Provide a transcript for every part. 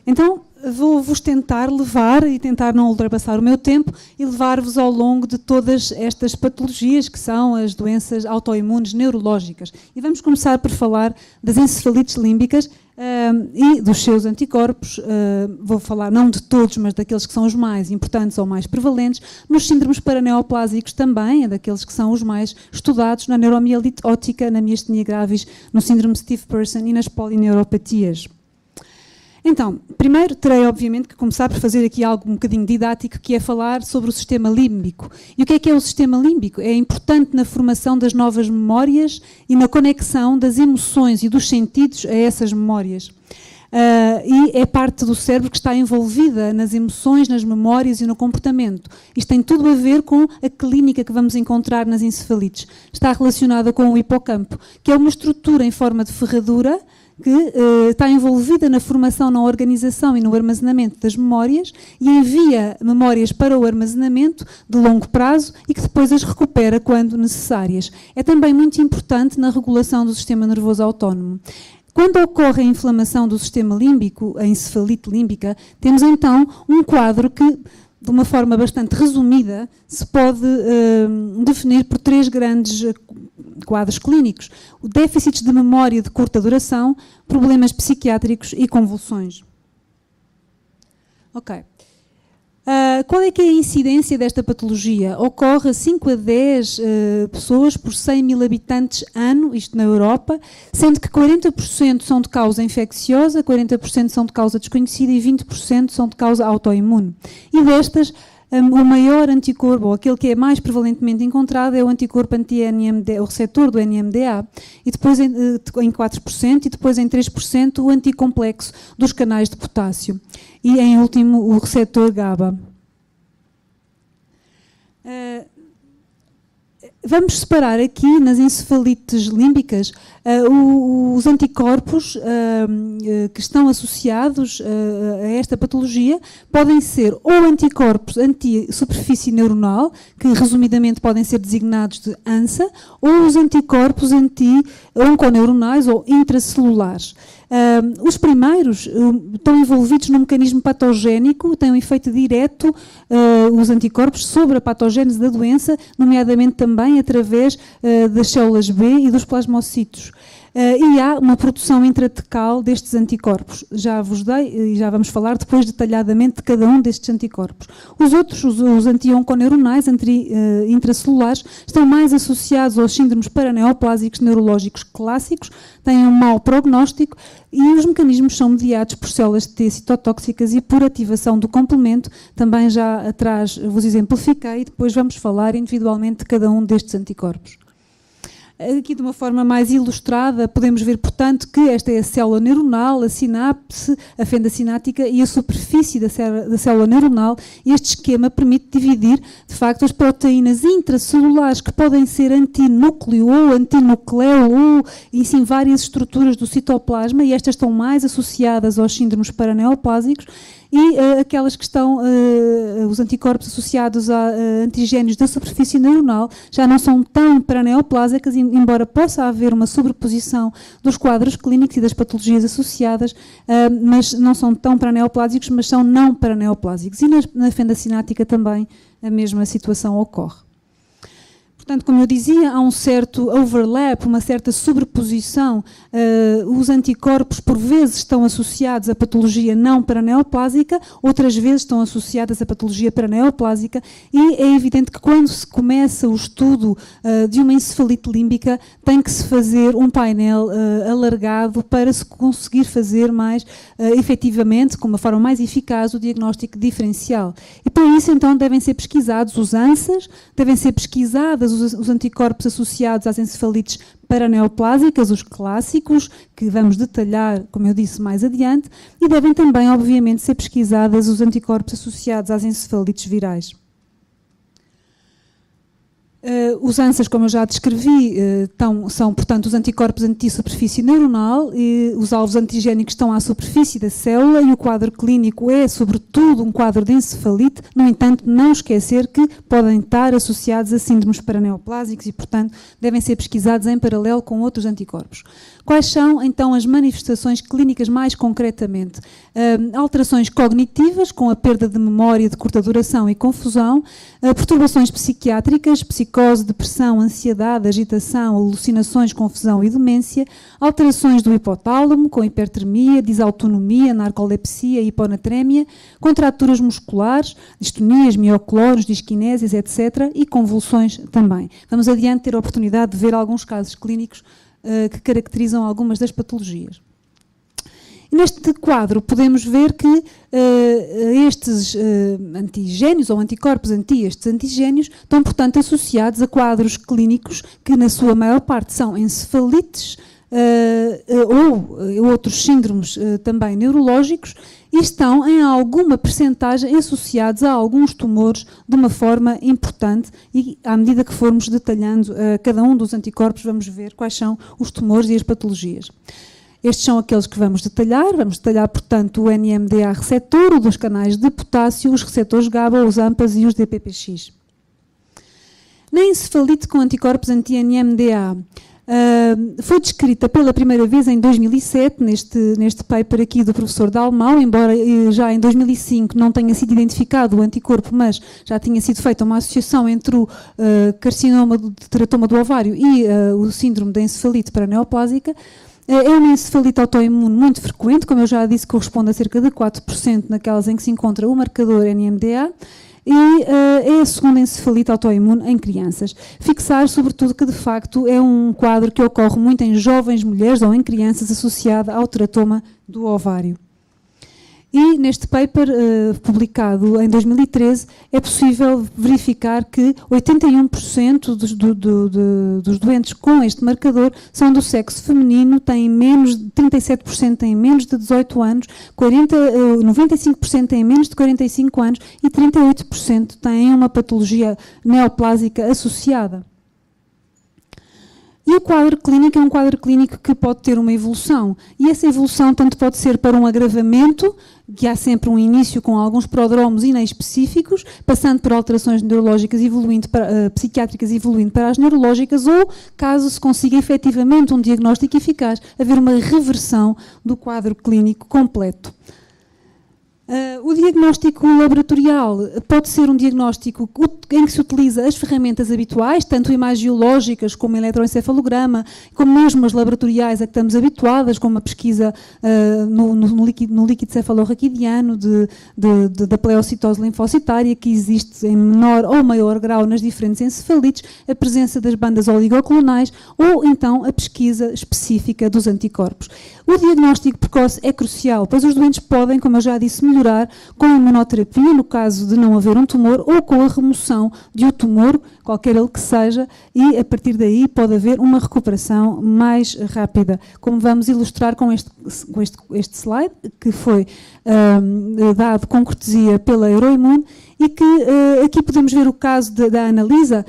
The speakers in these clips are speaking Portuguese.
Então, vou-vos tentar levar e tentar não ultrapassar o meu tempo e levar-vos ao longo de todas estas patologias que são as doenças autoimunes neurológicas. E vamos começar por falar das encefalites límbicas e dos seus anticorpos. Vou falar não de todos, mas daqueles que são os mais importantes ou mais prevalentes. Nos síndromes paraneoplásicos também, é daqueles que são os mais estudados, na neuromielite óptica, na miastenia gravis, no síndrome Stiff Person e nas polineuropatias. Então, primeiro terei obviamente que começar por fazer aqui algo um bocadinho didático, que é falar sobre o sistema límbico. E o que é o sistema límbico? É importante na formação das novas memórias e na conexão das emoções e dos sentidos a essas memórias. E é parte do cérebro que está envolvida nas emoções, nas memórias e no comportamento. Isto tem tudo a ver com a clínica que vamos encontrar nas encefalites. Está relacionada com o hipocampo, que é uma estrutura em forma de ferradura que está envolvida na formação, na organização e no armazenamento das memórias e envia memórias para o armazenamento de longo prazo e que depois as recupera quando necessárias. É também muito importante na regulação do sistema nervoso autónomo. Quando ocorre a inflamação do sistema límbico, a encefalite límbica, temos então um quadro que, de uma forma bastante resumida, se pode definir por 3 grandes quadros clínicos: o déficits de memória de curta duração, problemas psiquiátricos e convulsões. Ok. Qual é que é a incidência desta patologia? Ocorre a 5 a 10 pessoas por 100 mil habitantes ano, isto na Europa, sendo que 40% são de causa infecciosa, 40% são de causa desconhecida e 20% são de causa autoimune. E destas, o maior anticorpo, ou aquele que é mais prevalentemente encontrado, é o anticorpo anti-NMDA, o receptor do NMDA, e depois em 4% e depois em 3% o anticomplexo dos canais de potássio. E em último o receptor GABA. Vamos separar aqui nas encefalites límbicas os anticorpos que estão associados a esta patologia. Podem ser ou anticorpos anti-superfície neuronal, que resumidamente podem ser designados de ANSA, ou os anticorpos anti-onconeuronais ou intracelulares. Os primeiros estão envolvidos num mecanismo patogénico, têm um efeito direto, os anticorpos, sobre a patogénese da doença, nomeadamente também através das células B e dos plasmocitos. E há uma produção intratecal destes anticorpos. Já vos dei e já vamos falar depois detalhadamente de cada um destes anticorpos. Os outros, os anti-onconeuronais, intracelulares, estão mais associados aos síndromes paraneoplásicos neurológicos clássicos, têm um mau prognóstico e os mecanismos são mediados por células T citotóxicas e por ativação do complemento. Também já atrás vos exemplifiquei e depois vamos falar individualmente de cada um destes anticorpos. Aqui de uma forma mais ilustrada podemos ver, portanto, que esta é a célula neuronal, a sinapse, a fenda sináptica e a superfície da célula neuronal, e este esquema permite dividir, de facto, as proteínas intracelulares que podem ser antinúcleo ou antinucleo ou, enfim, várias estruturas do citoplasma, e estas estão mais associadas aos síndromes paraneoplásicos, e aquelas que estão, os anticorpos associados a antigénios da superfície neuronal, já não são tão paraneoplásicas, embora possa haver uma sobreposição dos quadros clínicos e das patologias associadas, mas não são tão paraneoplásicos, mas são não paraneoplásicos. E na fenda sináptica também a mesma situação ocorre. Portanto, como eu dizia, há um certo overlap, uma certa sobreposição. Os anticorpos, por vezes, estão associados à patologia não paraneoplásica, outras vezes estão associadas à patologia paraneoplásica, e é evidente que quando se começa o estudo de uma encefalite límbica, tem que se fazer um painel alargado para se conseguir fazer mais efetivamente, com uma forma mais eficaz, o diagnóstico diferencial. E para isso, então, devem ser pesquisados os ANSAs, devem ser pesquisadas os anticorpos associados às encefalites paraneoplásicas, os clássicos, que vamos detalhar, como eu disse, mais adiante, e devem também, obviamente, ser pesquisadas os anticorpos associados às encefalites virais. Os ANSAs, como eu já descrevi, são, portanto, os anticorpos anti-superfície neuronal, e os alvos antigénicos estão à superfície da célula, e o quadro clínico é, sobretudo, um quadro de encefalite. No entanto, não esquecer que podem estar associados a síndromes paraneoplásicos e, portanto, devem ser pesquisados em paralelo com outros anticorpos. Quais são, então, as manifestações clínicas mais concretamente? Alterações cognitivas, com a perda de memória de curta duração e confusão, perturbações psiquiátricas, psicose, depressão, ansiedade, agitação, alucinações, confusão e demência, alterações do hipotálamo, com hipertermia, disautonomia, narcolepsia e hiponatrémia, contraturas musculares, distonias, mioclones, disquinésias, etc. e convulsões também. Vamos adiante ter a oportunidade de ver alguns casos clínicos que caracterizam algumas das patologias. Neste quadro podemos ver que estes antigénios ou anticorpos anti-estes antigénios estão, portanto, associados a quadros clínicos que, na sua maior parte, são encefalites ou outros síndromes também neurológicos, e estão, em alguma percentagem, associados a alguns tumores de uma forma importante, e à medida que formos detalhando cada um dos anticorpos, vamos ver quais são os tumores e as patologias. Estes são aqueles que vamos detalhar, portanto, o NMDA receptor, o dos canais de potássio, os receptores GABA, os AMPAs e os DPPX. Na encefalite com anticorpos anti-NMDA, foi descrita pela primeira vez em 2007, neste paper aqui do professor Dalmau, embora já em 2005 não tenha sido identificado o anticorpo, mas já tinha sido feita uma associação entre o carcinoma de teratoma do ovário e o síndrome da encefalite paraneoplásica. É uma encefalite autoimune muito frequente, como eu já disse, corresponde a cerca de 4% naquelas em que se encontra o marcador NMDA, e é a segunda encefalite autoimune em crianças. Fixar, sobretudo, que de facto é um quadro que ocorre muito em jovens mulheres ou em crianças associada ao teratoma do ovário. E neste paper, publicado em 2013, é possível verificar que 81% dos doentes com este marcador são do sexo feminino, 37% têm menos de 18 anos, 95% têm menos de 45 anos e 38% têm uma patologia neoplásica associada. E o quadro clínico é um quadro clínico que pode ter uma evolução, e essa evolução tanto pode ser para um agravamento, que há sempre um início com alguns prodromos inespecíficos, passando por alterações neurológicas psiquiátricas evoluindo para as neurológicas, ou, caso se consiga efetivamente um diagnóstico eficaz, haver uma reversão do quadro clínico completo. O diagnóstico laboratorial pode ser um diagnóstico em que se utiliza as ferramentas habituais, tanto imagiológicas como eletroencefalograma, como mesmo as laboratoriais a que estamos habituadas, como a pesquisa no líquido cefalorraquidiano da pleocitose linfocitária, que existe em menor ou maior grau nas diferentes encefalites, a presença das bandas oligoclonais, ou então a pesquisa específica dos anticorpos. O diagnóstico precoce é crucial, pois os doentes podem, como eu já disse, melhorar com a imunoterapia, no caso de não haver um tumor, ou com a remoção de um tumor, qualquer ele que seja, e a partir daí pode haver uma recuperação mais rápida, como vamos ilustrar com este slide, que foi dado com cortesia pela Euroimune, e que aqui podemos ver o caso da Analisa,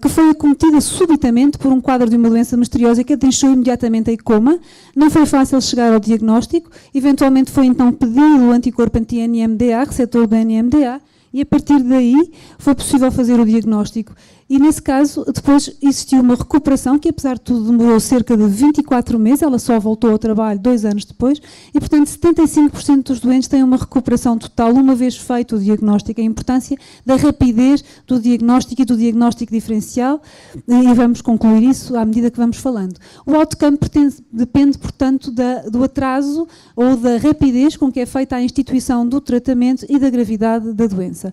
que foi acometida subitamente por um quadro de uma doença misteriosa que a deixou imediatamente em coma. Não foi fácil chegar ao diagnóstico, eventualmente foi então pedido o anticorpo anti-NMDA, receptor do NMDA, e a partir daí foi possível fazer o diagnóstico. E nesse caso, depois existiu uma recuperação que, apesar de tudo, demorou cerca de 24 meses, ela só voltou ao trabalho 2 anos depois, e, portanto, 75% dos doentes têm uma recuperação total, uma vez feito o diagnóstico. A importância da rapidez do diagnóstico e do diagnóstico diferencial, e vamos concluir isso à medida que vamos falando. O outcome depende, portanto, do atraso ou da rapidez com que é feita a instituição do tratamento e da gravidade da doença.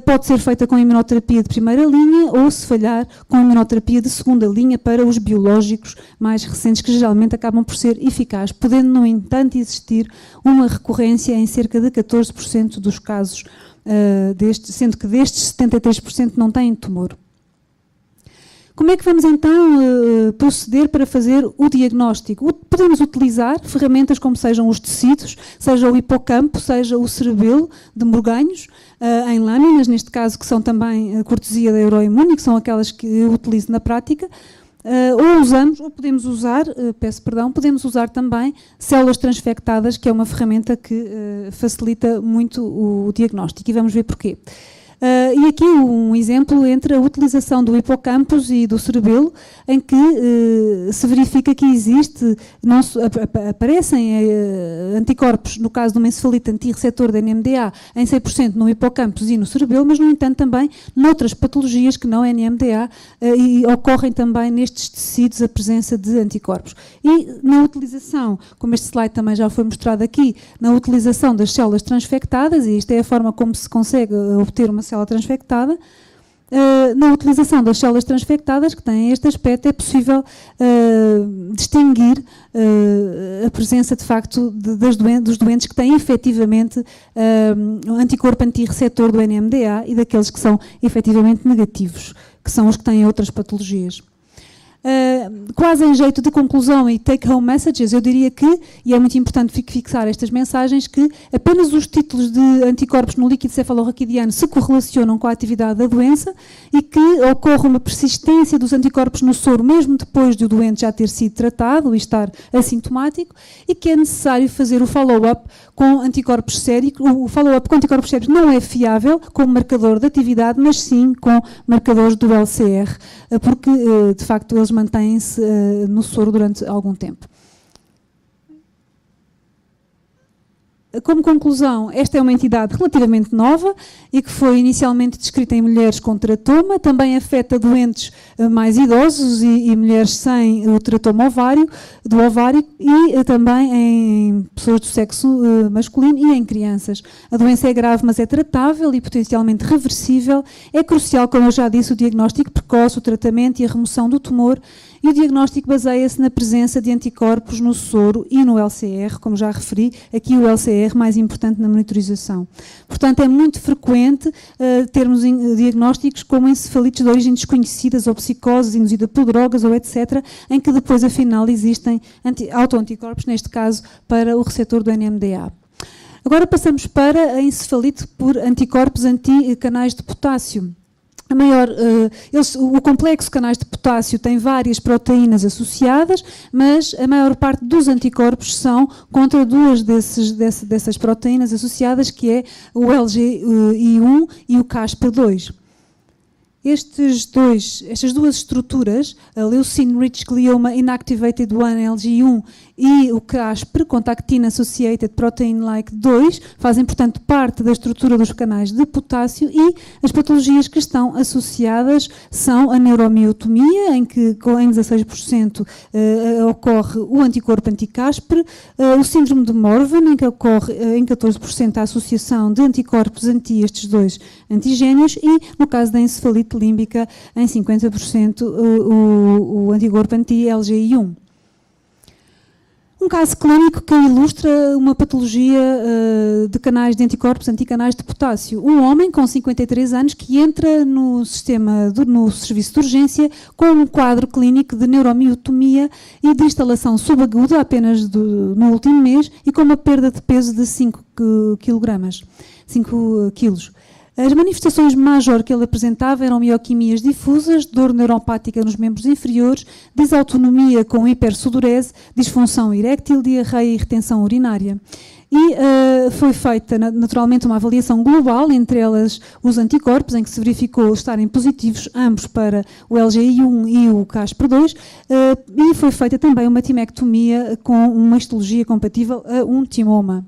Pode ser feita com imunoterapia de primeira linha, ou, se falhar, com imunoterapia de segunda linha para os biológicos mais recentes, que geralmente acabam por ser eficazes, podendo, no entanto, existir uma recorrência em cerca de 14% dos casos, sendo que destes 73% não têm tumor. Como é que vamos então proceder para fazer o diagnóstico? Podemos utilizar ferramentas como sejam os tecidos, seja o hipocampo, seja o cerebelo de Morganhos, em lâminas, neste caso que são também a cortesia da Euroimune, que são aquelas que eu utilizo na prática, ou usamos, ou podemos usar, podemos usar também células transfectadas, que é uma ferramenta que facilita muito o diagnóstico, e vamos ver porquê. E aqui um exemplo entre a utilização do hipocampus e do cerebelo, em que se verifica que aparecem anticorpos, no caso de uma encefalite antirreceptor da NMDA, em 100% no hipocampus e no cerebelo, mas, no entanto, também noutras patologias que não é NMDA, e ocorrem também nestes tecidos a presença de anticorpos. E na utilização, como este slide também já foi mostrado aqui, na utilização das células transfectadas, e esta é a forma como se consegue obter uma célula transfectada, na utilização das células transfectadas, que têm este aspecto, é possível distinguir a presença, de facto, dos doentes que têm efetivamente um anticorpo antirreceptor do NMDA e daqueles que são efetivamente negativos, que são os que têm outras patologias. Quase em jeito de conclusão e take-home messages, eu diria que, e é muito importante fixar estas mensagens, que apenas os títulos de anticorpos no líquido cefalorraquidiano se correlacionam com a atividade da doença e que ocorre uma persistência dos anticorpos no soro mesmo depois de o doente já ter sido tratado e estar assintomático, e que é necessário fazer o follow-up com anticorpos séricos. O follow-up com anticorpos séricos não é fiável como marcador de atividade, mas sim com marcadores do LCR, porque, de facto, eles mantêm-se no soro durante algum tempo. Como conclusão, esta é uma entidade relativamente nova e que foi inicialmente descrita em mulheres com teratoma, também afeta doentes mais idosos e mulheres sem o teratoma do ovário e também em pessoas do sexo masculino e em crianças. A doença é grave, mas é tratável e potencialmente reversível. É crucial, como eu já disse, o diagnóstico precoce, o tratamento e a remoção do tumor. E o diagnóstico baseia-se na presença de anticorpos no soro e no LCR, como já referi, aqui o LCR mais importante na monitorização. Portanto, é muito frequente termos diagnósticos como encefalites de origem desconhecidas ou psicoses induzida por drogas ou etc., em que depois, afinal, existem autoanticorpos, neste caso, para o receptor do NMDA. Agora passamos para a encefalite por anticorpos anticanais de potássio. O complexo canais de potássio tem várias proteínas associadas, mas a maior parte dos anticorpos são contra duas dessas proteínas associadas, que é o LGI1 e o CASPR2. Estas duas estruturas, a Leucine-Rich Glioma Inactivated 1, LG1, e o CASPR, Contactin Associated Protein-like 2, fazem, portanto, parte da estrutura dos canais de potássio, e as patologias que estão associadas são a neuromiotomia, em que em 16% ocorre o anticorpo anti-CASPR, o síndrome de Morven, em que ocorre em 14% a associação de anticorpos anti estes dois antigénios, e no caso da encefalite límbica, em 50% o anticorpo anti-LGI1. Um caso clínico que ilustra uma patologia de canais de anticorpos anticanais de potássio. Um homem com 53 anos que entra no serviço de urgência com um quadro clínico de neuromiotomia e de instalação subaguda apenas no último mês e com uma perda de peso de 5 quilos. As manifestações major que ele apresentava eram mioquimias difusas, dor neuropática nos membros inferiores, desautonomia com hipersudorese, disfunção eréctil, diarreia e retenção urinária. E foi feita, naturalmente, uma avaliação global, entre elas os anticorpos, em que se verificou estarem positivos ambos para o LGI1 e o CASPR2, e foi feita também uma timectomia com uma histologia compatível a um timoma.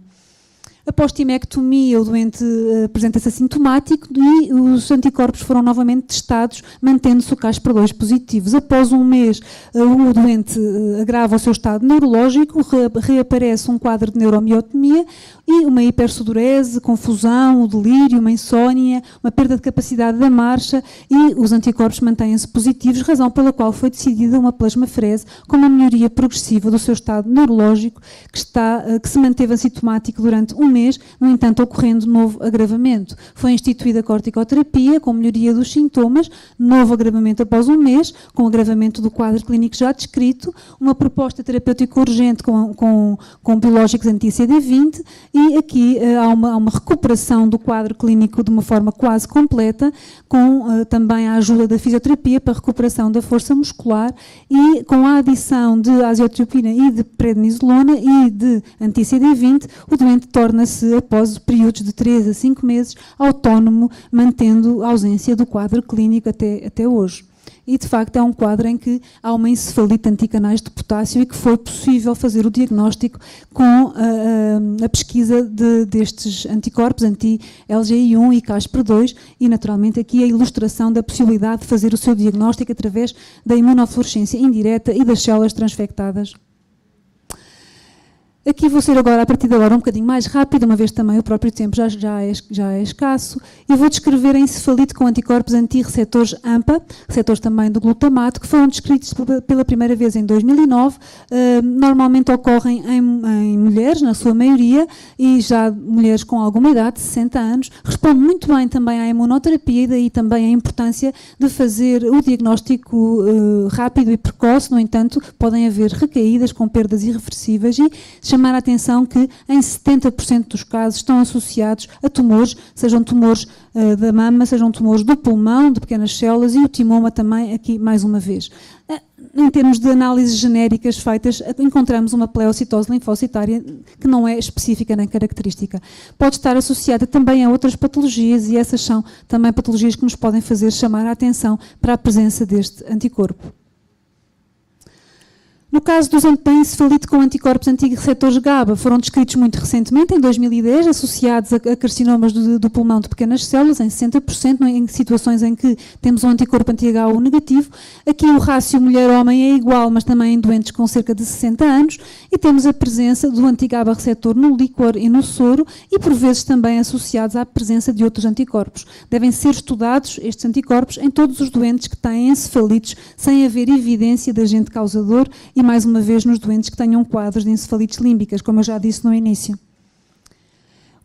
Após timectomia, o doente apresenta-se assintomático e os anticorpos foram novamente testados, mantendo-se o CASPR2 positivos. Após um mês, o doente agrava o seu estado neurológico, reaparece um quadro de neuromiotomia e uma hipersudorese, confusão, o delírio, uma insónia, uma perda de capacidade da marcha, e os anticorpos mantêm-se positivos, razão pela qual foi decidida uma plasmafrese com uma melhoria progressiva do seu estado neurológico, que se manteve assintomático durante um mês, no entanto, ocorrendo novo agravamento. Foi instituída a corticoterapia, com melhoria dos sintomas, novo agravamento após um mês, com agravamento do quadro clínico já descrito, uma proposta terapêutica urgente com biológicos anti-CD20 e aqui há uma recuperação do quadro clínico de uma forma quase completa, com também a ajuda da fisioterapia para a recuperação da força muscular e com a adição de azitromicina e de prednisolona e de anti-CD20, o doente torna-se, após períodos de 3 a 5 meses, autónomo, mantendo a ausência do quadro clínico até hoje. E, de facto, é um quadro em que há uma encefalite anticanais de potássio e que foi possível fazer o diagnóstico com a pesquisa destes anticorpos, anti-LGI1 e CASPR2 e, naturalmente, aqui a ilustração da possibilidade de fazer o seu diagnóstico através da imunofluorescência indireta e das células transfectadas. Aqui vou ser agora, a partir de agora, um bocadinho mais rápido, uma vez também o próprio tempo já é escasso, e vou descrever a encefalite com anticorpos anti-receptores AMPA, receptores também do glutamato, que foram descritos pela primeira vez em 2009, normalmente ocorrem em mulheres, na sua maioria, e já mulheres com alguma idade, 60 anos, responde muito bem também à imunoterapia e daí também a importância de fazer o diagnóstico rápido e precoce, no entanto, podem haver recaídas com perdas irreversíveis e chamar a atenção que em 70% dos casos estão associados a tumores, sejam tumores da mama, sejam tumores do pulmão, de pequenas células e o timoma também aqui mais uma vez. Em termos de análises genéricas feitas, encontramos uma pleocitose linfocitária que não é específica nem característica. Pode estar associada também a outras patologias e essas são também patologias que nos podem fazer chamar a atenção para a presença deste anticorpo. No caso da encefalite com anticorpos antirreceptores GABA, foram descritos muito recentemente, em 2010, associados a carcinomas do pulmão de pequenas células, em 60%, em situações em que temos um anticorpo anti-HU negativo. Aqui o rácio mulher-homem é igual, mas também em doentes com cerca de 60 anos, e temos a presença do anti-GABA receptor no líquor e no soro, e por vezes também associados à presença de outros anticorpos. Devem ser estudados estes anticorpos em todos os doentes que têm encefalites, sem haver evidência de agente causador, e mais uma vez nos doentes que tenham quadros de encefalites límbicas, como eu já disse no início.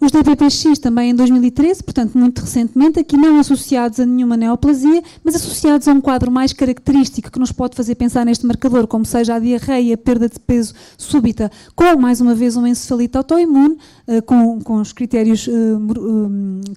Os DPPX também em 2013, portanto muito recentemente, aqui não associados a nenhuma neoplasia, mas associados a um quadro mais característico que nos pode fazer pensar neste marcador, como seja a diarreia, a perda de peso súbita, com mais uma vez uma encefalite autoimune, com os critérios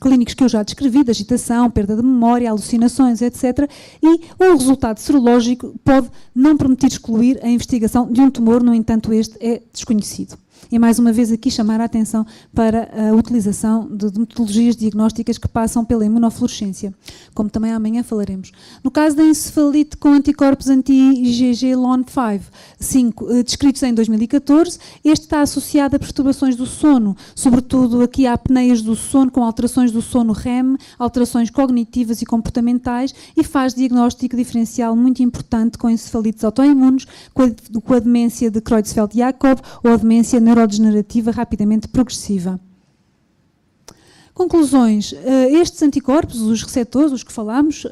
clínicos que eu já descrevi, de agitação, perda de memória, alucinações, etc. E o resultado serológico pode não permitir excluir a investigação de um tumor, no entanto este é desconhecido. E mais uma vez aqui chamar a atenção para a utilização de metodologias diagnósticas que passam pela imunofluorescência, como também amanhã falaremos. No caso da encefalite com anticorpos anti-IgG-LON5, descritos em 2014, este está associado a perturbações do sono, sobretudo aqui há apneias do sono com alterações do sono REM, alterações cognitivas e comportamentais e faz diagnóstico diferencial muito importante com encefalites autoimunes, com a demência de Creutzfeldt-Jakob ou a demência neurodegenerativa rapidamente progressiva. Conclusões. Estes anticorpos, os receptores, os que falámos,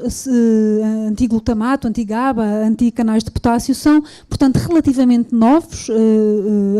antiglutamato, anti-GABA, anticanais de potássio, são, portanto, relativamente novos,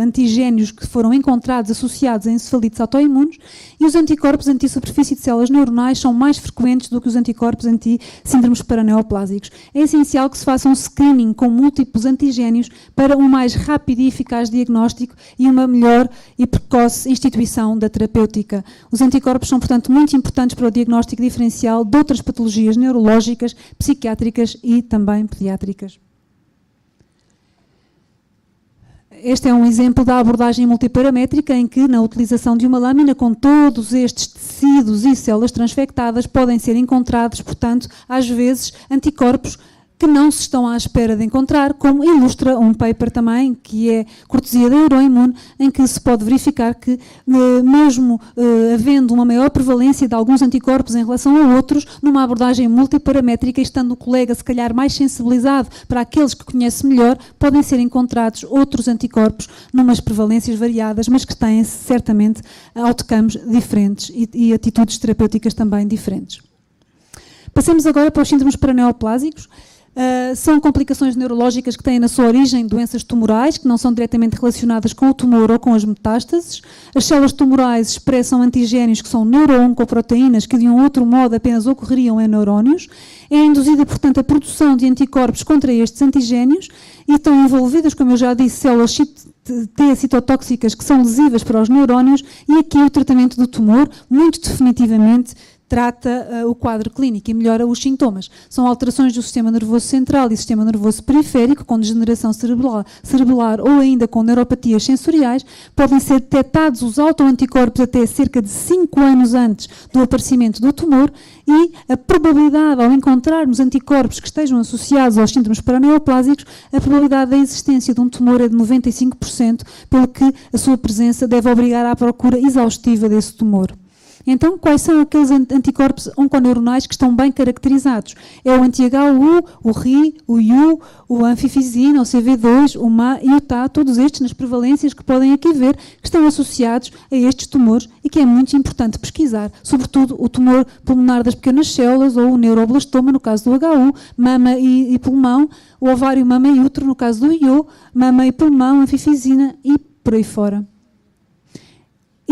antigénios que foram encontrados associados a encefalites autoimunes, e os anticorpos anti-superfície de células neuronais são mais frequentes do que os anticorpos anti-síndromes paraneoplásicos. É essencial que se faça um screening com múltiplos antigénios para um mais rápido e eficaz diagnóstico e uma melhor e precoce instituição da terapêutica. Os anticorpos são, portanto, muito importantes para o diagnóstico diferencial de outras patologias neurológicas, psiquiátricas e também pediátricas. Este é um exemplo da abordagem multiparamétrica em que, na utilização de uma lâmina com todos estes tecidos e células transfectadas, podem ser encontrados, portanto, às vezes, anticorpos que não se estão à espera de encontrar, como ilustra um paper também, que é cortesia da Euroimune, em que se pode verificar que, mesmo havendo uma maior prevalência de alguns anticorpos em relação a outros, numa abordagem multiparamétrica, estando o colega se calhar mais sensibilizado para aqueles que conhece melhor, podem ser encontrados outros anticorpos numas prevalências variadas, mas que têm certamente outcomes diferentes e atitudes terapêuticas também diferentes. Passemos agora para os síndromes paraneoplásicos. São complicações neurológicas que têm na sua origem doenças tumorais, que não são diretamente relacionadas com o tumor ou com as metástases. As células tumorais expressam antigénios que são neurooncoproteínas, que de um outro modo apenas ocorreriam em neurónios. É induzida, portanto, a produção de anticorpos contra estes antigénios e estão envolvidas, como eu já disse, células T citotóxicas que são lesivas para os neurónios, e aqui o tratamento do tumor, muito definitivamente, trata o quadro clínico e melhora os sintomas. São alterações do sistema nervoso central e sistema nervoso periférico, com degeneração cerebelar ou ainda com neuropatias sensoriais. Podem ser detectados os autoanticorpos até cerca de 5 anos antes do aparecimento do tumor, e a probabilidade, ao encontrarmos anticorpos que estejam associados aos síndromes paraneoplásicos, a probabilidade da existência de um tumor é de 95%, pelo que a sua presença deve obrigar à procura exaustiva desse tumor. Então, quais são aqueles anticorpos onconeuronais que estão bem caracterizados? É o anti-HU, o RI, o IU, o anfifisina, o CV2, o MA e o TA, todos estes nas prevalências que podem aqui ver, que estão associados a estes tumores e que é muito importante pesquisar, sobretudo o tumor pulmonar das pequenas células ou o neuroblastoma, no caso do HU, mama e pulmão, o ovário, mama e útero, no caso do IU, mama e pulmão, anfifisina e por aí fora.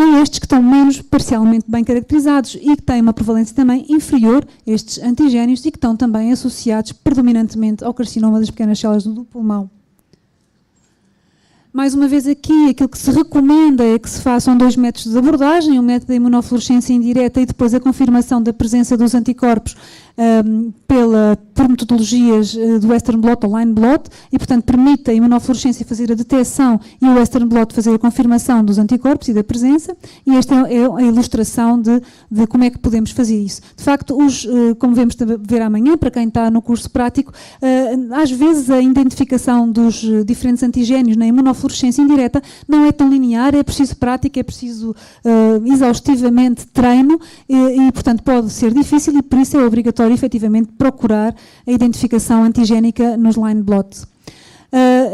E estes que estão menos parcialmente bem caracterizados e que têm uma prevalência também inferior, estes antigénios, e que estão também associados predominantemente ao carcinoma das pequenas células do pulmão. Mais uma vez aqui, aquilo que se recomenda é que se façam 2 métodos de abordagem, o método da imunofluorescência indireta e depois a confirmação da presença dos anticorpos por metodologias do Western blot ou line blot, e portanto permite a imunofluorescência fazer a detecção e o Western blot fazer a confirmação dos anticorpos e da presença, e esta é a ilustração de como é que podemos fazer isso. De facto, como vamos ver amanhã, para quem está no curso prático, às vezes a identificação dos diferentes antigénios na imunofluorescência indireta não é tão linear, é preciso prática, é preciso exaustivamente treino, e portanto pode ser difícil, e por isso é obrigatório efetivamente procurar a identificação antigénica nos line blots.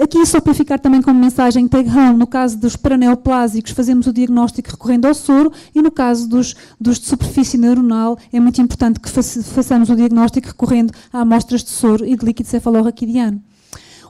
Aqui só para ficar também como mensagem take home, no caso dos paraneoplásicos fazemos o diagnóstico recorrendo ao soro, e no caso dos de superfície neuronal é muito importante que façamos o diagnóstico recorrendo a amostras de soro e de líquido cefalorraquidiano.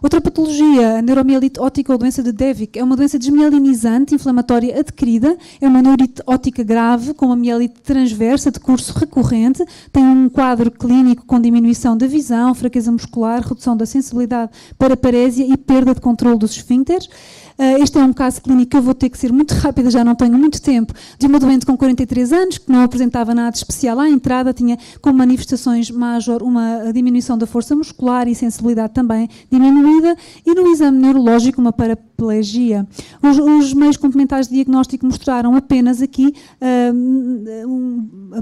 Outra patologia, a neuromielite óptica ou doença de Devic, é uma doença desmielinizante, inflamatória adquirida, é uma neurite óptica grave, com uma mielite transversa de curso recorrente, tem um quadro clínico com diminuição da visão, fraqueza muscular, redução da sensibilidade para parésia e perda de controle dos esfíncteres. Este é um caso clínico que eu vou ter que ser muito rápida, já não tenho muito tempo, de uma doente com 43 anos, que não apresentava nada especial à entrada, tinha como manifestações major uma diminuição da força muscular e sensibilidade também diminuída, e no exame neurológico uma paraplegia. Os meios complementares de diagnóstico mostraram apenas aqui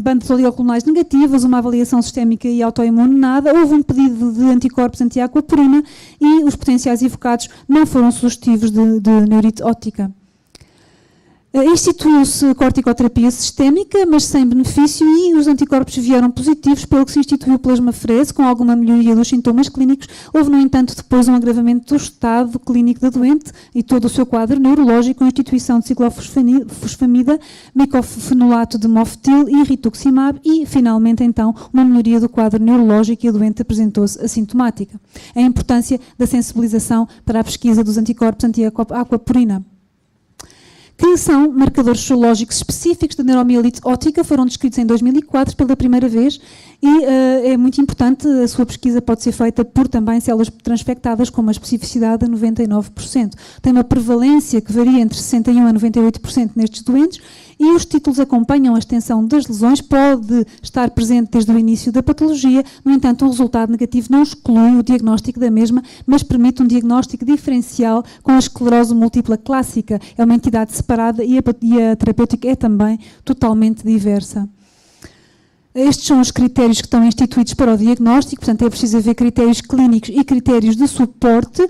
bandas oligocolonais negativas, uma avaliação sistémica e autoimune nada, houve um pedido de anticorpos anti-aquaporina e os potenciais evocados não foram sugestivos de neurite óptica. Instituiu-se corticoterapia sistémica, mas sem benefício, e os anticorpos vieram positivos, pelo que se instituiu plasmafrese, com alguma melhoria dos sintomas clínicos. Houve, no entanto, depois um agravamento do estado clínico da doente e todo o seu quadro neurológico, com a instituição de ciclofosfamida, micofenolato de mofetil e rituximab, e, finalmente, então, uma melhoria do quadro neurológico, e a doente apresentou-se assintomática. A importância da sensibilização para a pesquisa dos anticorpos anti-aquaporina, que são marcadores sorológicos específicos da neuromielite óptica, foram descritos em 2004 pela primeira vez, e é muito importante, a sua pesquisa pode ser feita por também células transfectadas com uma especificidade de 99%. Tem uma prevalência que varia entre 61% a 98% nestes doentes, e os títulos acompanham a extensão das lesões, pode estar presente desde o início da patologia, no entanto, um resultado negativo não exclui o diagnóstico da mesma, mas permite um diagnóstico diferencial com a esclerose múltipla clássica. É uma entidade separada e a terapêutica é também totalmente diversa. Estes são os critérios que estão instituídos para o diagnóstico, portanto é preciso haver critérios clínicos e critérios de suporte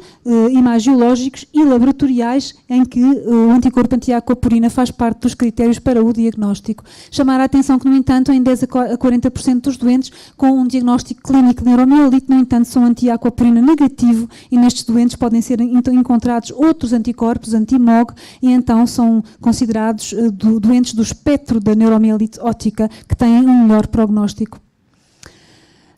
imagiológicos e laboratoriais, em que o anticorpo anti-aquaporina faz parte dos critérios para o diagnóstico. Chamar a atenção que, no entanto, em 10 a 40% dos doentes com um diagnóstico clínico de neuromielite, no entanto, são anti-aquaporina negativo, e nestes doentes podem ser encontrados outros anticorpos, anti-MOG, e então são considerados doentes do espectro da neuromielite óptica, que têm um melhor prognóstico.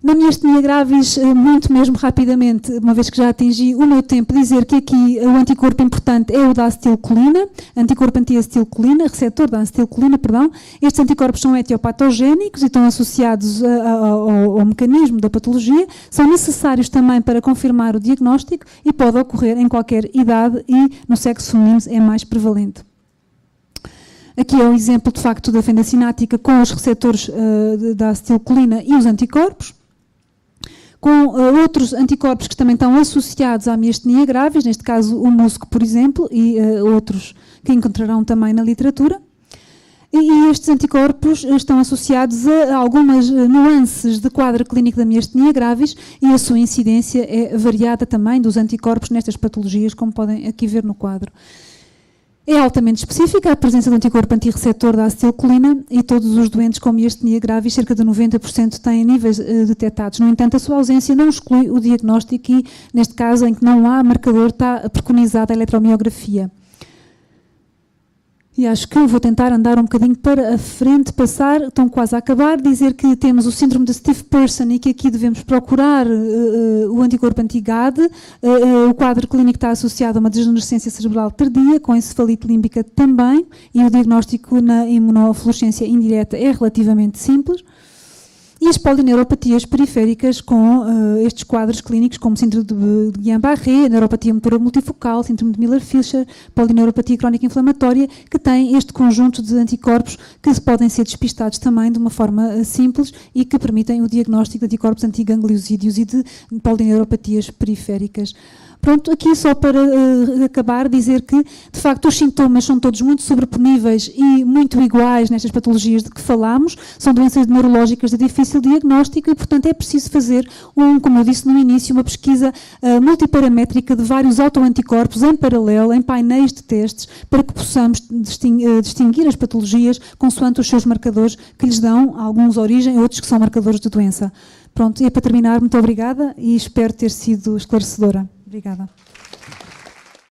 Na miastenia gravis, muito mesmo rapidamente, uma vez que já atingi o meu tempo, dizer que aqui o anticorpo importante é o da acetilcolina, anticorpo anti-acetilcolina, receptor da acetilcolina, perdão. Estes anticorpos são etiopatogénicos e estão associados ao mecanismo da patologia, são necessários também para confirmar o diagnóstico e pode ocorrer em qualquer idade e no sexo feminino é mais prevalente. Aqui é um exemplo, de facto, da fenda sinática com os receptores da acetilcolina e os anticorpos, com outros anticorpos que também estão associados à miastenia gravis, neste caso o musco, por exemplo, e outros que encontrarão também na literatura. E estes anticorpos estão associados a algumas nuances de quadro clínico da miastenia gravis e a sua incidência é variada também dos anticorpos nestas patologias, como podem aqui ver no quadro. É altamente específica a presença do anticorpo antirreceptor da acetilcolina e todos os doentes com miastenia gravis, cerca de 90% têm níveis detectados. No entanto, a sua ausência não exclui o diagnóstico e, neste caso, em que não há marcador, está preconizada a eletromiografia. E acho que eu vou tentar andar um bocadinho para a frente, passar, estão quase a acabar, dizer que temos o síndrome de stiff person e que aqui devemos procurar o anticorpo anti-GAD. O quadro clínico está associado a uma degenerescência cerebral tardia, com encefalite límbica também, e o diagnóstico na imunofluorescência indireta é relativamente simples. E as polineuropatias periféricas com estes quadros clínicos, como síndrome de Guillain-Barré, neuropatia motora multifocal, síndrome de Miller-Fisher, polineuropatia crónica inflamatória, que tem este conjunto de anticorpos que podem ser despistados também de uma forma simples e que permitem o diagnóstico de anticorpos antigangliosídeos e de polineuropatias periféricas. Pronto, aqui só para acabar, dizer que, de facto, os sintomas são todos muito sobreponíveis e muito iguais nestas patologias de que falámos, são doenças neurológicas de difícil diagnóstico e, portanto, é preciso fazer, como eu disse no início, uma pesquisa multiparamétrica de vários autoanticorpos em paralelo, em painéis de testes, para que possamos distinguir as patologias consoante os seus marcadores que lhes dão, alguns origem, outros que são marcadores de doença. Pronto, e para terminar, muito obrigada e espero ter sido esclarecedora. Obrigada.